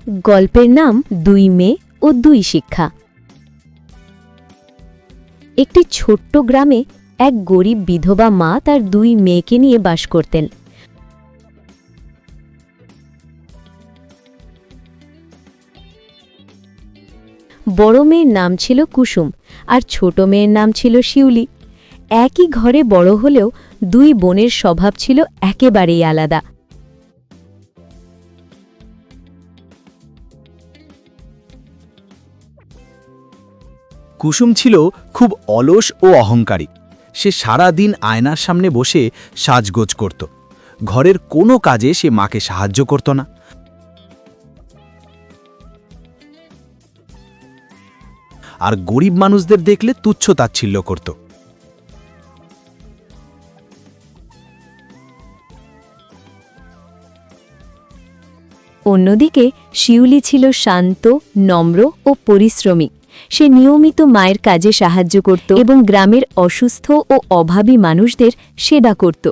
গল্পের নাম দুই মেয়ে ও দুই শিক্ষা। একটি ছোট্ট গ্রামে এক গরিব বিধবা মা তার দুই মেয়েকে নিয়ে বাস করতেন। বড় মেয়ের নাম ছিল কুসুম আর ছোট মেয়ের নাম ছিল শিউলি। একই ঘরে বড় হলেও দুই বোনের স্বভাব ছিল একেবারেই আলাদা। কুসুম ছিল খুব অলস ও অহংকারী। সে সারা দিন আয়নার সামনে বসে সাজগোজ করত। ঘরের কোনো কাজে সে মাকে সাহায্য করত না। আর গরিব মানুষদের দেখলে তুচ্ছ-তাচ্ছিল্য করত। অন্যদিকে শিউলি ছিল শান্ত, নম্র ও পরিশ্রমী। সে নিয়মিত মায়ের কাজে সাহায্য করত এবং গ্রামের অসুস্থ ও অভাবী মানুষদের সেবা করত।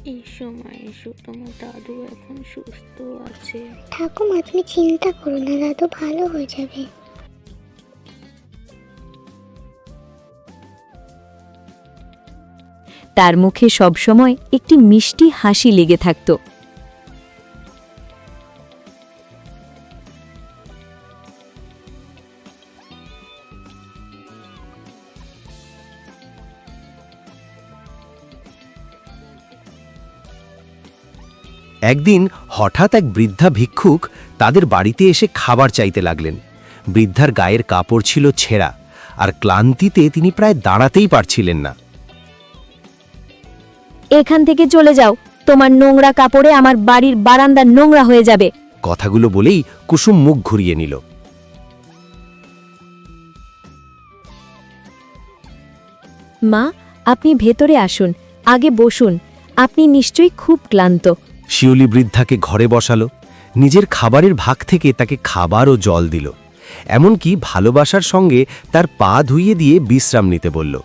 এই সময় এসো, তোমার দাদু এখন সুস্থ আছে। ঠাকুমা, তুমি চিন্তা করো না, দাদু ভালো হয়ে যাবে। তার মুখে সবসময় একটি মিষ্টি হাসি লেগে থাকত। একদিন হঠাৎ এক বৃদ্ধা ভিক্ষুক তাদের বাড়িতে এসে খাবার চাইতে লাগলেন। বৃদ্ধার গায়ের কাপড় ছিল ছেঁড়া, আর ক্লান্তিতে তিনি প্রায় দাঁড়াতেই পারছিলেন না। এখান থেকে চলে যাও, তোমার নোংরা কাপড়ে আমার বাড়ির বারান্দা নোংরা হয়ে যাবে। কথাগুলো বলেই কুসুম মুখ ঘুরিয়ে নিল। মা, আপনি ভেতরে আসুন, আগে বসুন, আপনি নিশ্চয়ই খুব ক্লান্ত। শিউলি বৃদ্ধাকে ঘরে বসালো, নিজের খাবারের ভাগ থেকে তাকে খাবার ও জল দিল, এমনকি ভালোবাসার সঙ্গে তার পা ধুইয়ে দিয়ে বিশ্রাম নিতে বলল।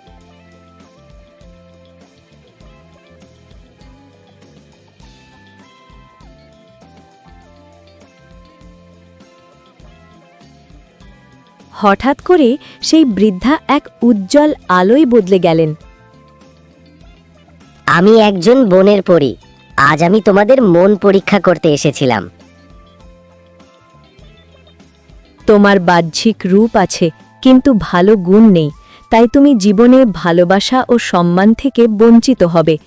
হঠাৎ করে সেই বৃদ্ধা এক উজ্জ্বল আলোয় বদলে গেলেন। আমি একজন বনের পরী। আজ আমি তোমাদের মন পরীক্ষা করতে এসেছিলাম। তোমার বাহ্যিক রূপ আছে, কিন্তু ভালো গুণ নেই, তাই তুমি জীবনে ভালোবাসা ও সম্মান থেকে বঞ্চিত হবে।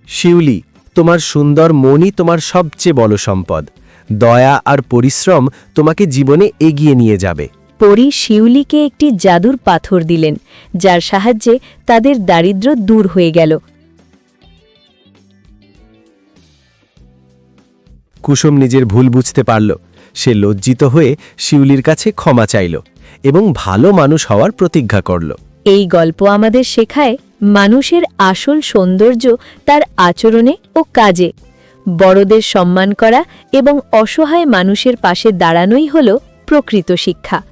শিউলি, তোমার সুন্দর মনই তোমার সবচেয়ে বড় সম্পদ। দয়া আর পরিশ্রম তোমাকে জীবনে এগিয়ে নিয়ে যাবে। পরী শিউলিকে একটি জাদুর পাথর দিলেন, যার সাহায্যে তাদের দারিদ্র্য দূর হয়ে গেল। কুসুম নিজের ভুল বুঝতে পারল। সে লজ্জিত হয়ে শিউলির কাছে ক্ষমা চাইল এবং ভালো মানুষ হওয়ার প্রতিজ্ঞা করল। এই গল্প আমাদের শেখায় মানুষের আসল সৌন্দর্য তার আচরণে ও কাজে। বড়দের সম্মান করা এবং অসহায় মানুষের পাশে দাঁড়ানোই হল প্রকৃত শিক্ষা।